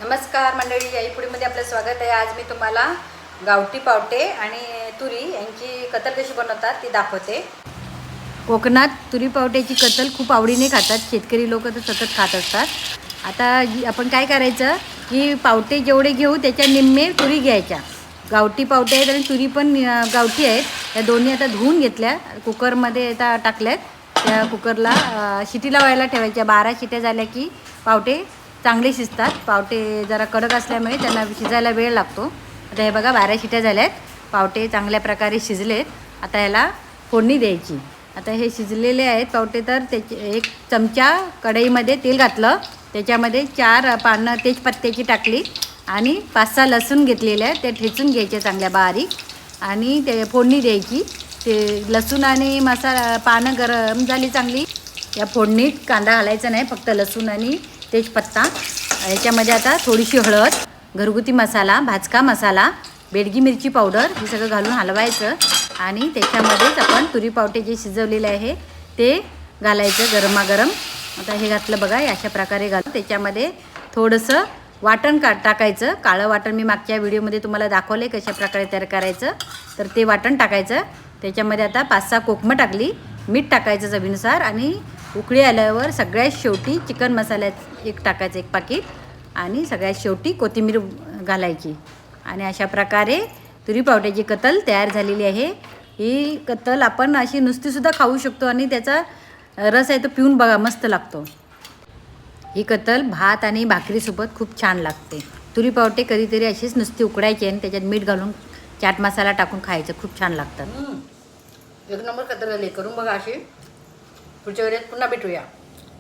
नमस्कार मंडळी, या पुढीमध्ये आपलं स्वागत आहे। आज मी तुम्हाला गावठी पावटे आणि तुरी यांची कतल कशी बनवतात ती दाखवते। कोकणात तुरी पावट्याची कतल खूप आवडीने खातात, शेतकरी लोक तर सतत खात असतात। आता आपण काय करायचं की पावटे जेवढे घेऊ त्याच्या निम्मे तुरी घ्यायच्या। गावठी पावटे आहेत आणि तुरी पण गावठी आहेत, त्या दोन्ही आता धुवून घेतल्या, कुकरमध्ये आता टाकल्यात। त्या कुकरला शिटी लावायला ठेवायच्या। 12 शिट्या झाल्या की पावटे चांगले शिजतात। पावटे जरा कडक असल्यामुळे त्यांना शिजायला वेळ लागतो। आता हे बघा 12 शिट्या झाल्यात, पावटे चांगल्या प्रकारे शिजलेत। आता याला फोडणी द्यायची। आता हे शिजलेले आहेत पावटे, तर त्याचे 1 चमचा कढईमध्ये तेल घातलं, त्याच्यामध्ये 4 पानं तेजपत्त्याची टाकली आणि 5-6 लसूण घेतलेले आहेत, ते ठेचून घ्यायचे चांगल्या बारीक आणि ते फोडणी द्यायची। ते लसूण आणि मसाला पानं गरम झाली चांगली, या फोडणीत कांदा घालायचा नाही, फक्त लसूण आणि तेजपत्ता। याच्यामध्ये आता थोडीशी हळद, घरगुती मसाला, भाजका मसाला, बेडगी मिरची पावडर हे सगळं घालून हलवायचं आणि त्याच्यामध्येच आपण तुरी पावटे जे शिजवलेले आहे ते घालायचं गरमागरम। आता हे घातलं बघा, अशा प्रकारे घालून त्याच्यामध्ये थोडंसं वाटण टाकायचं। काळं वाटण मी मागच्या व्हिडिओमध्ये तुम्हाला दाखवले कशा प्रकारे तयार करायचं, तर ते वाटण टाकायचं। त्याच्यामध्ये आता 5-6 कोकमं टाकली, मीठ टाकायचं चवीनुसार आणि उकळी आल्यावर सगळ्यात शेवटी चिकन मसाल्यात एक टाकायचं 1 पाकीट आणि सगळ्यात शेवटी कोथिंबीर घालायची आणि अशा प्रकारे तुरी पावट्याची कतल तयार झालेली आहे। ही कतल आपण अशी नुसतीसुद्धा खाऊ शकतो आणि त्याचा रस आहे तो पिऊन बघा, मस्त लागतो। ही कतल भात आणि भाकरीसोबत खूप छान लागते। तुरी पावटे कधीतरी अशीच नुसती उकडायची आणि त्याच्यात मीठ घालून चाट मसाला टाकून खायचं, खूप छान लागतात। 1 नंबर कतल झाली, करून बघा अशी। पुढच्या वेळेस पुन्हा भेटूया।